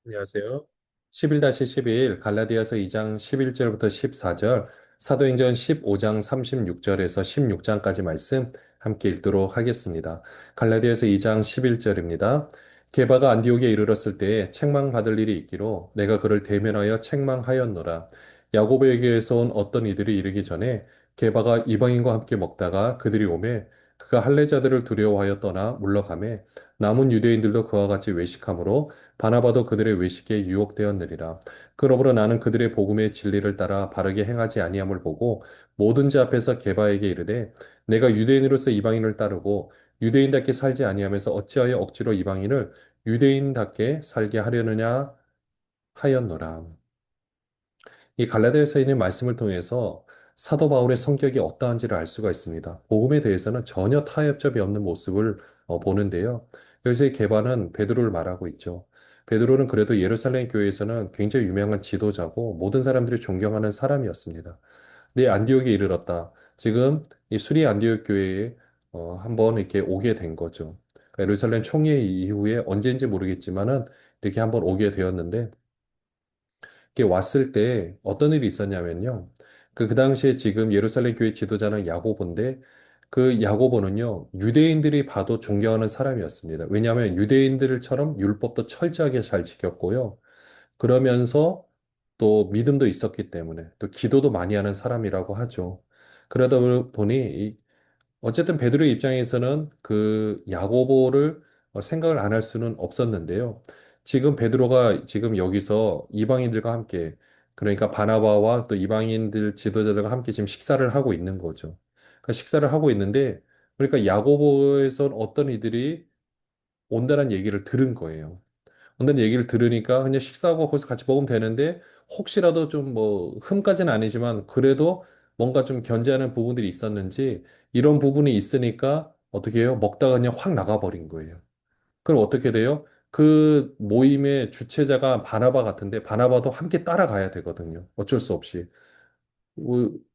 안녕하세요. 11-12일 갈라디아서 2장 11절부터 14절, 사도행전 15장 36절에서 16장까지 말씀 함께 읽도록 하겠습니다. 갈라디아서 2장 11절입니다. 게바가 안디옥에 이르렀을 때에 책망받을 일이 있기로 내가 그를 대면하여 책망하였노라. 야고보에게서 온 어떤 이들이 이르기 전에 게바가 이방인과 함께 먹다가 그들이 오매 그가 할례자들을 두려워하여 떠나 물러가매 남은 유대인들도 그와 같이 외식하므로 바나바도 그들의 외식에 유혹되었느니라. 그러므로 나는 그들의 복음의 진리를 따라 바르게 행하지 아니함을 보고 모든 자 앞에서 게바에게 이르되 내가 유대인으로서 이방인을 따르고 유대인답게 살지 아니하면서 어찌하여 억지로 이방인을 유대인답게 살게 하려느냐 하였노라. 이 갈라디아서에 있는 말씀을 통해서 사도 바울의 성격이 어떠한지를 알 수가 있습니다. 복음에 대해서는 전혀 타협점이 없는 모습을 보는데요. 여기서 이 게바는 베드로를 말하고 있죠. 베드로는 그래도 예루살렘 교회에서는 굉장히 유명한 지도자고 모든 사람들이 존경하는 사람이었습니다. 근데 안디옥에 이르렀다. 지금 이 수리 안디옥 교회에 한번 이렇게 오게 된 거죠. 그러니까 예루살렘 총회 이후에 언제인지 모르겠지만은 이렇게 한번 오게 되었는데 이게 왔을 때 어떤 일이 있었냐면요. 그 당시에 지금 예루살렘 교회 지도자는 야고보인데 그 야고보는요, 유대인들이 봐도 존경하는 사람이었습니다. 왜냐하면 유대인들처럼 율법도 철저하게 잘 지켰고요. 그러면서 또 믿음도 있었기 때문에 또 기도도 많이 하는 사람이라고 하죠. 그러다 보니 어쨌든 베드로의 입장에서는 그 야고보를 생각을 안 할 수는 없었는데요. 지금 베드로가 지금 여기서 이방인들과 함께 그러니까 바나바와 또 이방인들 지도자들과 함께 지금 식사를 하고 있는 거죠. 그러니까 식사를 하고 있는데 그러니까 야고보에서 어떤 이들이 온다는 얘기를 들은 거예요. 온다는 얘기를 들으니까 그냥 식사하고 거기서 같이 먹으면 되는데 혹시라도 좀 뭐 흠까지는 아니지만 그래도 뭔가 좀 견제하는 부분들이 있었는지 이런 부분이 있으니까 어떻게 해요? 먹다가 그냥 확 나가버린 거예요. 그럼 어떻게 돼요? 그 모임의 주최자가 바나바 같은데 바나바도 함께 따라가야 되거든요. 어쩔 수 없이.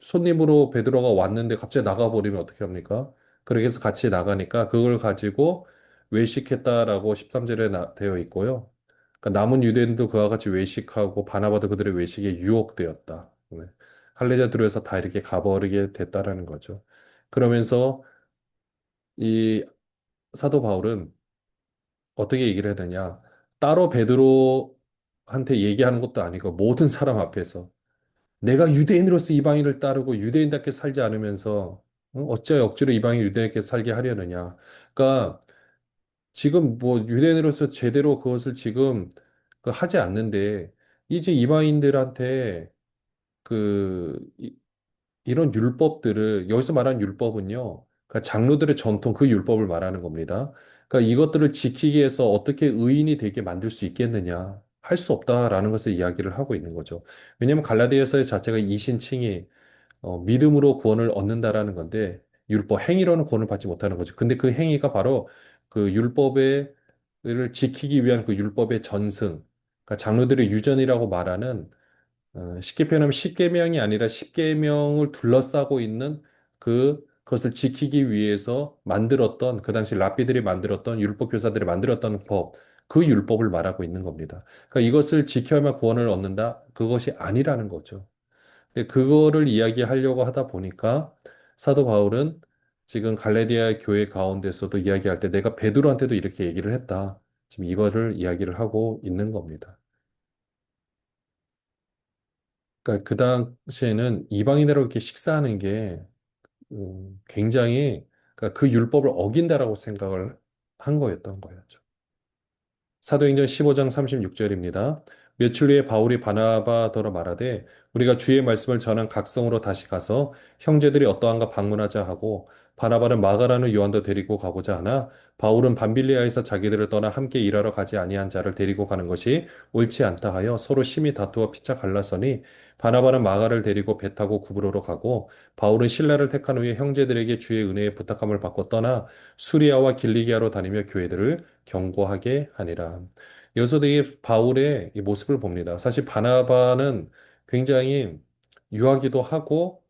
손님으로 베드로가 왔는데 갑자기 나가버리면 어떻게 합니까? 그렇게 해서 같이 나가니까 그걸 가지고 외식했다라고 13절에 되어 있고요. 그러니까 남은 유대인도 그와 같이 외식하고 바나바도 그들의 외식에 유혹되었다. 네. 할례자 들에서 다 이렇게 가버리게 됐다라는 거죠. 그러면서 이 사도 바울은 어떻게 얘기를 해야 되냐? 따로 베드로한테 얘기하는 것도 아니고 모든 사람 앞에서 내가 유대인으로서 이방인을 따르고 유대인답게 살지 않으면서 어찌하여 억지로 이방인 유대인답게 살게 하려느냐. 그러니까 지금 뭐 유대인으로서 제대로 그것을 지금 하지 않는데 이제 이방인들한테 그 이런 율법들을 여기서 말하는 율법은요. 그러니까 장로들의 전통 그 율법을 말하는 겁니다. 그러니까 이것들을 지키기 위해서 어떻게 의인이 되게 만들 수 있겠느냐. 할 수 없다라는 것을 이야기를 하고 있는 거죠. 왜냐하면 갈라디아서의 자체가 이신칭이 믿음으로 구원을 얻는다라는 건데 율법 행위로는 구원을 받지 못하는 거죠. 근데 그 행위가 바로 그 율법의 를 지키기 위한 그 율법의 전승, 그러니까 장로들의 유전이라고 말하는 쉽게 표현하면 십계명이 아니라 십계명을 둘러싸고 있는 그것을 지키기 위해서 만들었던 그 당시 랍비들이 만들었던 율법 교사들이 만들었던 법, 그 율법을 말하고 있는 겁니다. 그러니까 이것을 지켜야만 구원을 얻는다? 그것이 아니라는 거죠. 근데 그거를 이야기하려고 하다 보니까 사도 바울은 지금 갈라디아 교회 가운데서도 이야기할 때 내가 베드로한테도 이렇게 얘기를 했다. 지금 이거를 이야기를 하고 있는 겁니다. 그러니까 그 당시에는 이방인으로 이렇게 식사하는 게 굉장히 그러니까 그 율법을 어긴다라고 생각을 한 거였던 거예요. 사도행전 15장 36절입니다. 며칠 후에 바울이 바나바더러 말하되 우리가 주의 말씀을 전한 각성으로 다시 가서 형제들이 어떠한가 방문하자 하고 바나바는 마가라는 요한도 데리고 가고자 하나 바울은 밤빌리아에서 자기들을 떠나 함께 일하러 가지 아니한 자를 데리고 가는 것이 옳지 않다 하여 서로 심히 다투어 피차 갈라서니 바나바는 마가를 데리고 배 타고 구브로로 가고 바울은 신라를 택한 후에 형제들에게 주의 은혜에 부탁함을 받고 떠나 수리아와 길리기아로 다니며 교회들을 경고하게 하니라. 여기서도 이 바울의 이 모습을 봅니다. 사실 바나바는 굉장히 유하기도 하고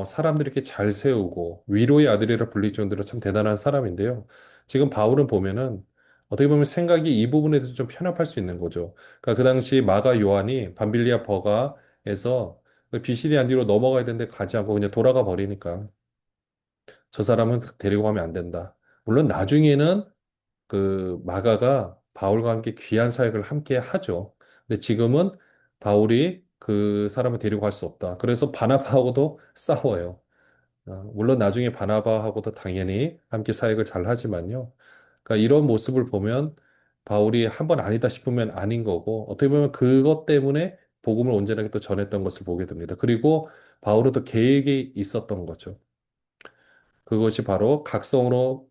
사람들이 이렇게 잘 세우고 위로의 아들이라 불릴 정도로 참 대단한 사람인데요. 지금 바울은 보면은 어떻게 보면 생각이 이 부분에 대해서 좀 편협할 수 있는 거죠. 그러니까 그 당시 마가 요한이 밤빌리아 버가에서 그 비시디안 뒤로 넘어가야 되는데 가지 않고 그냥 돌아가 버리니까 저 사람은 데리고 가면 안 된다. 물론 나중에는 그 마가가 바울과 함께 귀한 사역을 함께 하죠. 근데 지금은 바울이 그 사람을 데리고 갈 수 없다. 그래서 바나바하고도 싸워요. 물론 나중에 바나바하고도 당연히 함께 사역을 잘 하지만요. 그러니까 이런 모습을 보면 바울이 한 번 아니다 싶으면 아닌 거고 어떻게 보면 그것 때문에 복음을 온전하게 또 전했던 것을 보게 됩니다. 그리고 바울은 또 계획이 있었던 거죠. 그것이 바로 각성으로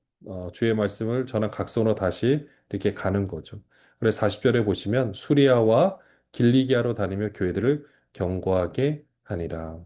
주의 말씀을 전한 각성으로 다시 이렇게 가는 거죠. 그래서 40절에 보시면 수리아와 길리기아로 다니며 교회들을 경고하게 하니라.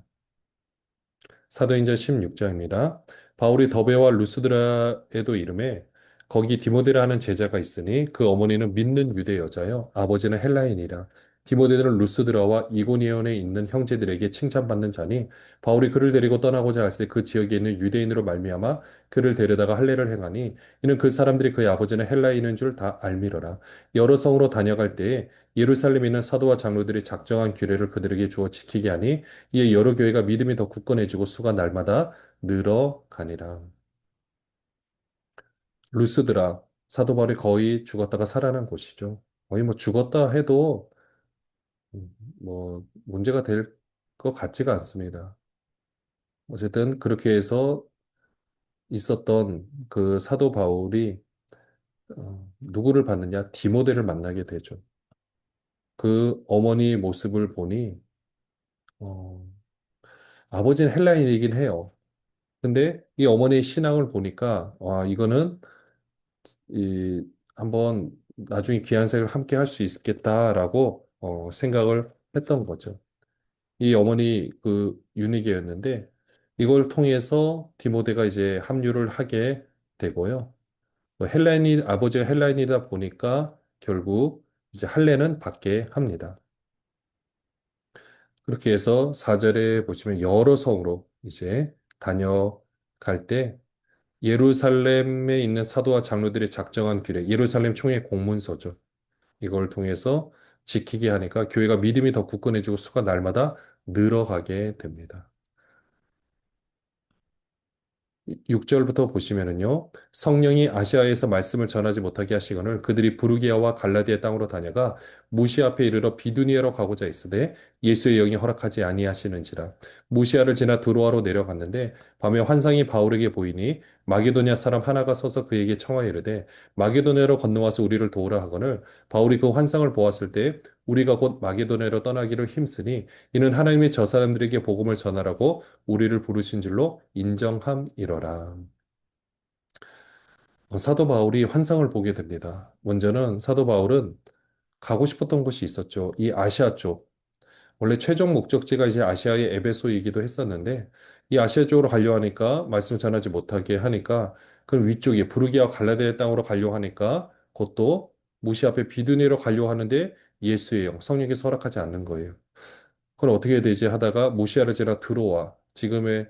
사도행전 16장입니다. 바울이 더베와 루스드라에도 이름해 거기 디모데라 하는 제자가 있으니 그 어머니는 믿는 유대 여자요 아버지는 헬라인이라. 디모데는 루스드라와 이고니온에 있는 형제들에게 칭찬받는 자니 바울이 그를 데리고 떠나고자 할 때 그 지역에 있는 유대인으로 말미암아 그를 데려다가 할례를 행하니 이는 그 사람들이 그의 아버지는 헬라인인 줄 다 알미러라. 여러 성으로 다녀갈 때에 예루살렘에 있는 사도와 장로들이 작정한 규례를 그들에게 주어 지키게 하니 이에 여러 교회가 믿음이 더 굳건해지고 수가 날마다 늘어가니라. 루스드라 사도 바울이 거의 죽었다가 살아난 곳이죠. 거의 뭐 죽었다 해도 뭐 문제가 될 것 같지가 않습니다. 어쨌든 그렇게 해서 있었던 그 사도 바울이 누구를 받느냐? 디모데를 만나게 되죠. 그 어머니 모습을 보니 어, 아버지는 헬라인이긴 해요. 근데 이 어머니의 신앙을 보니까 와 이거는 이 한번 나중에 귀한 생을 함께 할 수 있겠다라고 생각을 했던 거죠. 이 어머니 그 윤희계였는데 이걸 통해서 디모데가 이제 합류를 하게 되고요. 헬라인이 아버지가 헬라인이다 보니까 결국 이제 할례는 받게 합니다. 그렇게 해서 4절에 보시면 여러 성으로 이제 다녀갈 때 예루살렘에 있는 사도와 장로들이 작정한 규례, 예루살렘 총회 공문서죠. 이걸 통해서 지키게 하니까 교회가 믿음이 더 굳건해지고 수가 날마다 늘어가게 됩니다. 6절부터 보시면은요, 성령이 아시아에서 말씀을 전하지 못하게 하시거늘 그들이 부르기아와 갈라디아 땅으로 다녀가 무시 앞에 이르러 비두니아로 가고자 했으되 예수의 영이 허락하지 아니하시는지라. 무시아를 지나 드로아로 내려갔는데 밤에 환상이 바울에게 보이니 마게도냐 사람 하나가 서서 그에게 청하여 이르되 마게도냐로 건너와서 우리를 도우라 하거늘 바울이 그 환상을 보았을 때 우리가 곧 마게도냐로 떠나기를 힘쓰니 이는 하나님이 저 사람들에게 복음을 전하라고 우리를 부르신 줄로 인정함이러라. 사도 바울이 환상을 보게 됩니다. 먼저는 사도 바울은 가고 싶었던 곳이 있었죠. 이 아시아 쪽. 원래 최종 목적지가 이제 아시아의 에베소이기도 했었는데 이 아시아 쪽으로 가려 하니까 말씀 전하지 못하게 하니까 그 위쪽에 부르기아 갈라디아 땅으로 가려 하니까 그것도 무시 앞에 비두니로 가려 하는데 예수의 영, 성령께서 허락하지 않는 거예요. 그걸 어떻게 해야 되지 하다가 무시아를 지나 들어와 지금의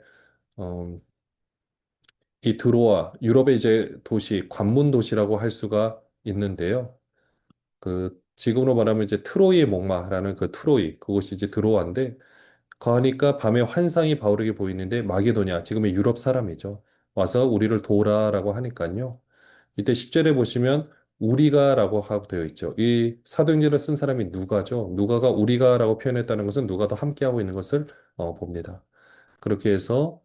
어, 이 드로아, 유럽의 이제 도시, 관문 도시라고 할 수가 있는데요. 그, 지금으로 말하면 이제 트로이의 목마라는 그 트로이, 그곳이 이제 드로아인데, 가니까 밤에 환상이 바울에게 보이는데, 마게도냐, 지금의 유럽 사람이죠. 와서 우리를 도우라라고 하니까요. 이때 10절에 보시면, 우리가라고 하고 되어 있죠. 이 사도행전을 쓴 사람이 누가죠. 누가가 우리가라고 표현했다는 것은 누가도 함께하고 있는 것을 봅니다. 그렇게 해서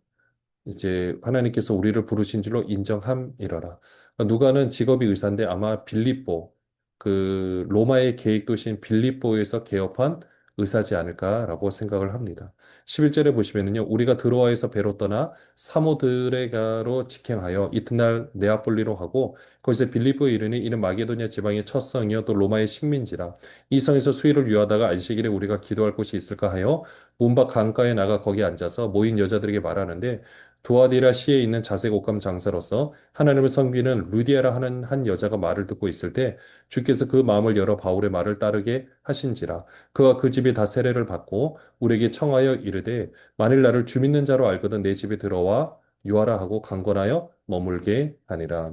이제 하나님께서 우리를 부르신 줄로 인정함이러라. 누가는 직업이 의사인데 아마 빌립보, 그 로마의 계획 도시인 빌립보에서 개업한 의사지 않을까라고 생각을 합니다. 11절에 보시면은요, 우리가 드로아에서 배로 떠나 사모드레가로 직행하여 이튿날 네아폴리로 가고 거기서 빌립보에 이르니 이는 마게도냐 지방의 첫 성이요 또 로마의 식민지라. 이 성에서 수일을 유하다가 안식일에 우리가 기도할 곳이 있을까 하여 문밖 강가에 나가 거기 앉아서 모인 여자들에게 말하는데 두아디라 시에 있는 자색 옷감 장사로서 하나님을 섬기는 루디아라 하는 한 여자가 말을 듣고 있을 때 주께서 그 마음을 열어 바울의 말을 따르게 하신지라 그와 그 집이 다 세례를 받고 우리에게 청하여 이르되 만일 나를 주 믿는 자로 알거든 내 집에 들어와 유하라 하고 강권하여 머물게 하니라.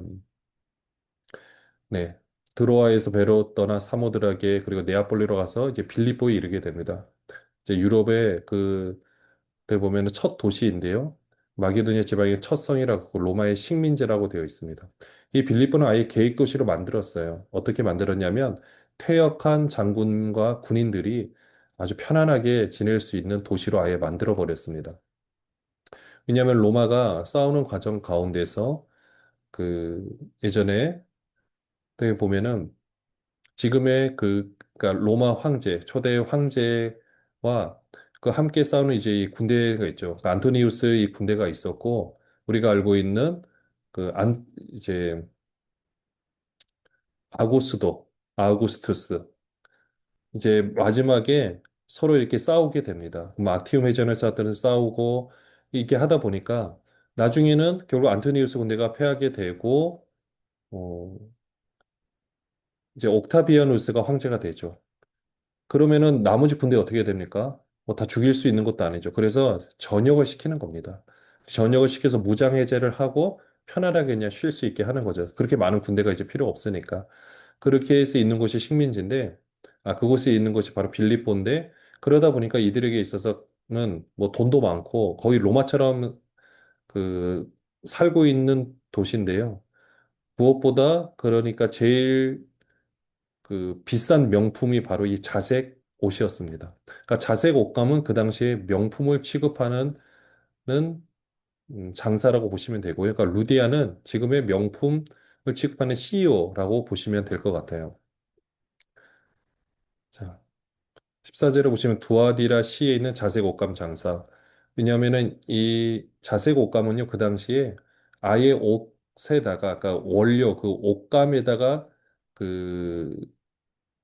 네. 드로아에서 배로 떠나 사모드라게 그리고 네아폴리로 가서 이제 빌립보에 이르게 됩니다. 이제 유럽의 그 어떻게 보면은 첫 도시인데요. 마게도니아 지방의 첫 성이라고 로마의 식민지라고 되어 있습니다. 이 빌립보는 아예 계획 도시로 만들었어요. 어떻게 만들었냐면 퇴역한 장군과 군인들이 아주 편안하게 지낼 수 있는 도시로 아예 만들어 버렸습니다. 왜냐하면 로마가 싸우는 과정 가운데서 그 예전에 어떻게 보면은 지금의 그러니까 로마 황제, 초대 황제와 그 함께 싸우는 이제 이 군대가 있죠. 그 안토니우스 이 군대가 있었고, 우리가 알고 있는 이제 아구스도, 아우구스투스. 이제 마지막에 서로 이렇게 싸우게 됩니다. 뭐 악티움 해전에서 하여튼 싸우고, 이렇게 하다 보니까 나중에는 결국 안토니우스 군대가 패하게 되고, 어, 이제 옥타비아누스가 황제가 되죠. 그러면은 나머지 군대 어떻게 됩니까? 뭐 다 죽일 수 있는 것도 아니죠. 그래서 전역을 시키는 겁니다. 전역을 시켜서 무장 해제를 하고 편안하게 그냥 쉴 수 있게 하는 거죠. 그렇게 많은 군대가 이제 필요 없으니까. 그렇게 해서 있는 곳이 식민지인데, 그곳에 있는 곳이 바로 빌립보인데, 그러다 보니까 이들에게 있어서는 뭐 돈도 많고 거의 로마처럼 그 살고 있는 도시인데요. 무엇보다 그러니까 제일 그 비싼 명품이 바로 이 자색 옷이었습니다. 그러니까 자색 옷감은 그 당시에 명품을 취급하는 장사라고 보시면 되고요. 그러니까 루디아는 지금의 명품을 취급하는 CEO라고 보시면 될 것 같아요. 자, 14제를 보시면 두아디라 시에 있는 자색 옷감 장사. 왜냐하면은 이 자색 옷감은요, 그 당시에 아예 옷에다가, 그러니까 원료 그 옷감에다가 그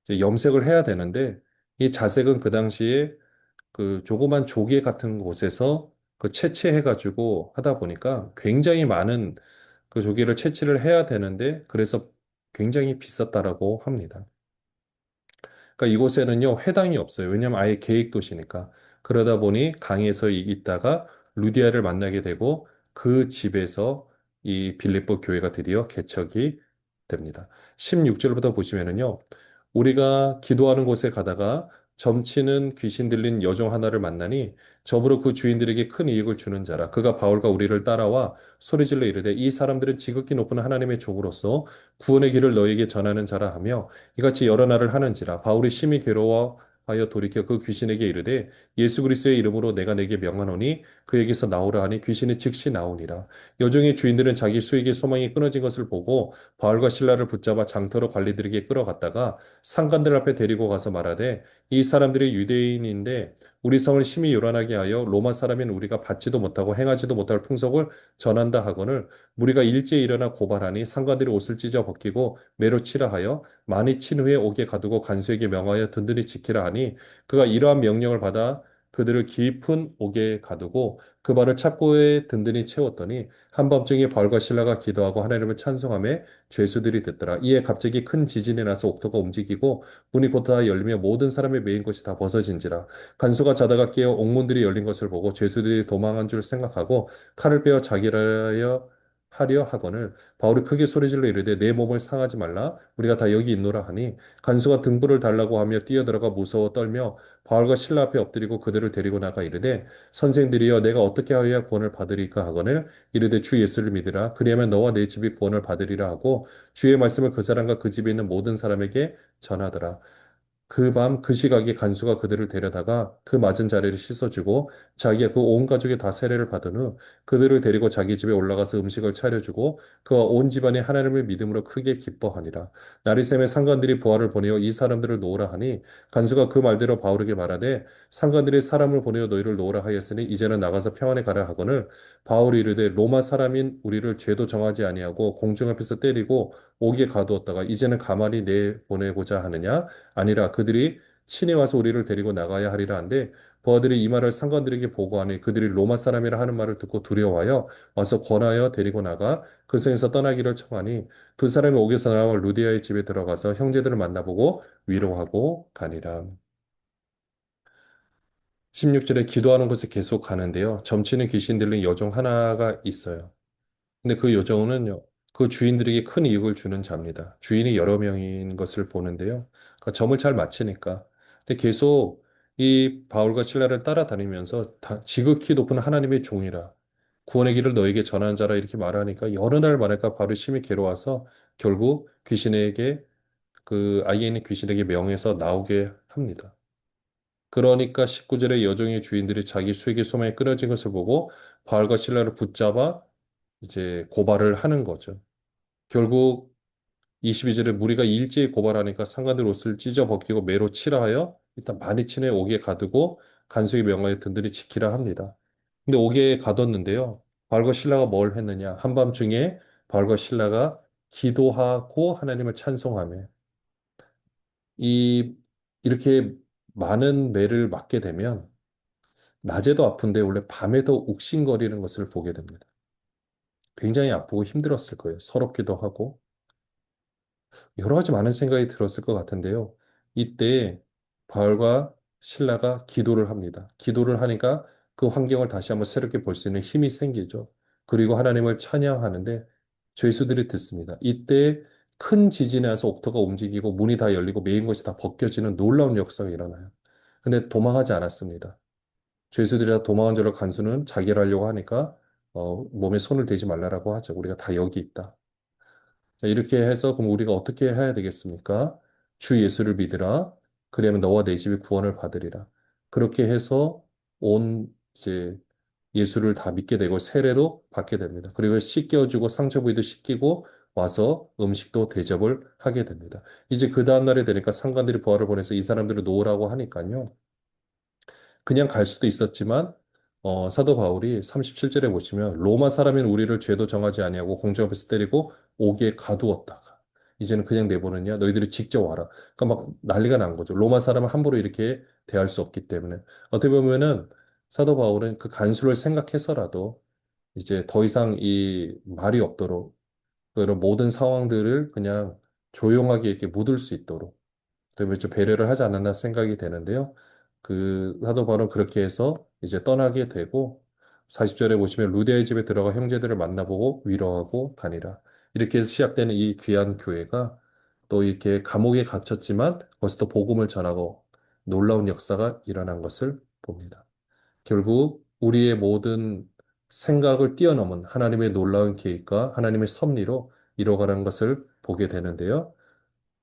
이제 염색을 해야 되는데 이 자색은 그 당시에 그 조그만 조개 같은 곳에서 그 채취해가지고 하다 보니까 굉장히 많은 그 조개를 채취를 해야 되는데 그래서 굉장히 비쌌다라고 합니다. 그러니까 이곳에는요, 회당이 없어요. 왜냐하면 아예 계획 도시니까. 그러다 보니 강에서 있다가 루디아를 만나게 되고 그 집에서 이 빌립보 교회가 드디어 개척이 됩니다. 16절부터 보시면은요, 우리가 기도하는 곳에 가다가 점치는 귀신 들린 여종 하나를 만나니 저으로 그 주인들에게 큰 이익을 주는 자라. 그가 바울과 우리를 따라와 소리질러 이르되 이 사람들은 지극히 높은 하나님의 종으로서 구원의 길을 너에게 전하는 자라 하며 이같이 여러 날을 하는지라 바울이 심히 괴로워하여 돌이켜 그 귀신에게 이르되 예수 그리스도의 이름으로 내가 내게 명하노니 그에게서 나오라 하니 귀신이 즉시 나오니라. 여종의 주인들은 자기 수익의 소망이 끊어진 것을 보고 바울과 신라를 붙잡아 장터로 관리들에게 끌어갔다가 상관들 앞에 데리고 가서 말하되 이 사람들이 유대인인데 우리 성을 심히 요란하게 하여 로마 사람인 우리가 받지도 못하고 행하지도 못할 풍속을 전한다 하거늘 무리가 일제히 일어나 고발하니 상관들이 옷을 찢어 벗기고 매로 치라 하여 많이 친 후에 옥에 가두고 간수에게 명하여 든든히 지키라 하니 그가 이러한 명령을 받아 그들을 깊은 옥에 가두고 그 발을 착고에 든든히 채웠더니 한밤중에 바울과 실라가 기도하고 하나님을 찬송하며 죄수들이 듣더라. 이에 갑자기 큰 지진이 나서 옥토가 움직이고 문이 곧 다 열리며 모든 사람의 메인 것이 다 벗어진지라. 간수가 자다가 깨어 옥문들이 열린 것을 보고 죄수들이 도망한 줄 생각하고 칼을 빼어 자기라여 하려 하거늘 바울이 크게 소리질러 이르되 내 몸을 상하지 말라 우리가 다 여기 있노라 하니 간수가 등불을 달라고 하며 뛰어들어가 무서워 떨며 바울과 신라 앞에 엎드리고 그들을 데리고 나가 이르되 선생들이여 내가 어떻게 하여야 구원을 받으리까 하거늘 이르되 주 예수를 믿으라 그리하면 너와 내 집이 구원을 받으리라 하고 주의 말씀을 그 사람과 그 집에 있는 모든 사람에게 전하더라. 그 밤 그 시각에 간수가 그들을 데려다가 그 맞은 자리를 씻어주고 자기가 그 온 가족의 다 세례를 받은 후 그들을 데리고 자기 집에 올라가서 음식을 차려주고 그와 온 집안이 하나님을 믿음으로 크게 기뻐하니라. 나리샘의 상관들이 부하를 보내어 이 사람들을 놓으라 하니 간수가 그 말대로 바울에게 말하되 상관들이 사람을 보내어 너희를 놓으라 하였으니 이제는 나가서 평안에 가라 하거늘 바울이 이르되 로마 사람인 우리를 죄도 정하지 아니하고 공중 앞에서 때리고 옥에 가두었다가 이제는 가만히 내보내고자 하느냐 아니라 그들이 친히 와서 우리를 데리고 나가야 하리라 한데 부하들이 이 말을 상관들에게 보고하니 그들이 로마 사람이라 하는 말을 듣고 두려워하여 와서 권하여 데리고 나가 그 성에서 떠나기를 청하니 두 사람이 옥에서 나와 루디아의 집에 들어가서 형제들을 만나보고 위로하고 가니라. 16절에 기도하는 곳에 계속 가는데요. 점치는 귀신 들린 여종 하나가 있어요. 근데 그 여종은요. 그 주인들에게 큰 이익을 주는 자입니다. 주인이 여러 명인 것을 보는데요. 그 점을 잘 맞추니까. 근데 계속 이 바울과 실라를 따라다니면서 지극히 높은 하나님의 종이라 구원의 길을 너에게 전한 자라 이렇게 말하니까 여러 날 말할까 바울이 심히 괴로워서 결국 귀신에게 그 아이에 있는 귀신에게 명해서 나오게 합니다. 그러니까 19절에 여종의 주인들이 자기 수익의 소망에 끊어진 것을 보고 바울과 실라를 붙잡아 이제 고발을 하는 거죠. 결국 22절에 무리가 일제히 고발하니까 상관들 옷을 찢어 벗기고 매로 치라 하여 일단 많이 친해 옥에 가두고 간수의 명하에 든든히 지키라 합니다. 근데 옥에 가뒀는데요. 바울과 신라가 뭘 했느냐? 한밤중에 바울과 신라가 기도하고 하나님을 찬송하며 이 이렇게 많은 매를 맞게 되면 낮에도 아픈데 원래 밤에도 욱신거리는 것을 보게 됩니다. 굉장히 아프고 힘들었을 거예요. 서럽기도 하고 여러 가지 많은 생각이 들었을 것 같은데요. 이때 바울과 실라가 기도를 합니다. 기도를 하니까 그 환경을 다시 한번 새롭게 볼 수 있는 힘이 생기죠. 그리고 하나님을 찬양하는데 죄수들이 듣습니다. 이때 큰 지진에 와서 옥토가 움직이고 문이 다 열리고 메인 것이 다 벗겨지는 놀라운 역사가 일어나요. 근데 도망하지 않았습니다. 죄수들이 다 도망한 줄을 간수는 자결 하려고 하니까 몸에 손을 대지 말라라고 하죠. 우리가 다 여기 있다. 자, 이렇게 해서 그럼 우리가 어떻게 해야 되겠습니까? 주 예수를 믿으라. 그러면 너와 내 집이 구원을 받으리라. 그렇게 해서 온 이제 예수를 다 믿게 되고 세례도 받게 됩니다. 그리고 씻겨주고 상처 부위도 씻기고 와서 음식도 대접을 하게 됩니다. 이제 그 다음날에 되니까 상관들이 부하를 보내서 이 사람들을 놓으라고 하니까요. 그냥 갈 수도 있었지만 사도 바울이 37절에 보시면 로마 사람인 우리를 죄도 정하지 아니하고 공중 앞에서 때리고 옥에 가두었다가 이제는 그냥 내보느냐 너희들이 직접 와라. 그러니까 막 난리가 난 거죠. 로마 사람은 함부로 이렇게 대할 수 없기 때문에 어떻게 보면은 사도 바울은 그 간수를 생각해서라도 이제 더 이상 이 말이 없도록 그런 모든 상황들을 그냥 조용하게 이렇게 묻을 수 있도록 때문에 좀 배려를 하지 않았나 생각이 되는데요. 그 사도 바울은 그렇게 해서 이제 떠나게 되고 40절에 보시면 루디아의 집에 들어가 형제들을 만나보고 위로하고 다니라. 이렇게 해서 시작되는 이 귀한 교회가 또 이렇게 감옥에 갇혔지만 거기서 또 복음을 전하고 놀라운 역사가 일어난 것을 봅니다. 결국 우리의 모든 생각을 뛰어넘은 하나님의 놀라운 계획과 하나님의 섭리로 이뤄가는 것을 보게 되는데요.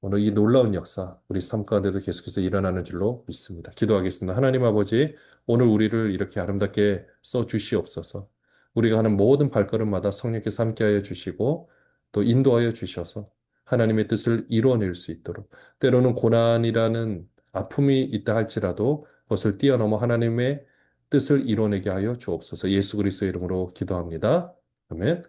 오늘 이 놀라운 역사, 우리 삶 가운데도 계속해서 일어나는 줄로 믿습니다. 기도하겠습니다. 하나님 아버지, 오늘 우리를 이렇게 아름답게 써 주시옵소서. 우리가 하는 모든 발걸음마다 성령께서 함께하여 주시고 또 인도하여 주셔서 하나님의 뜻을 이루어낼 수 있도록 때로는 고난이라는 아픔이 있다 할지라도 그것을 뛰어넘어 하나님의 뜻을 이루어내게 하여 주옵소서. 예수 그리스도의 이름으로 기도합니다. 아멘.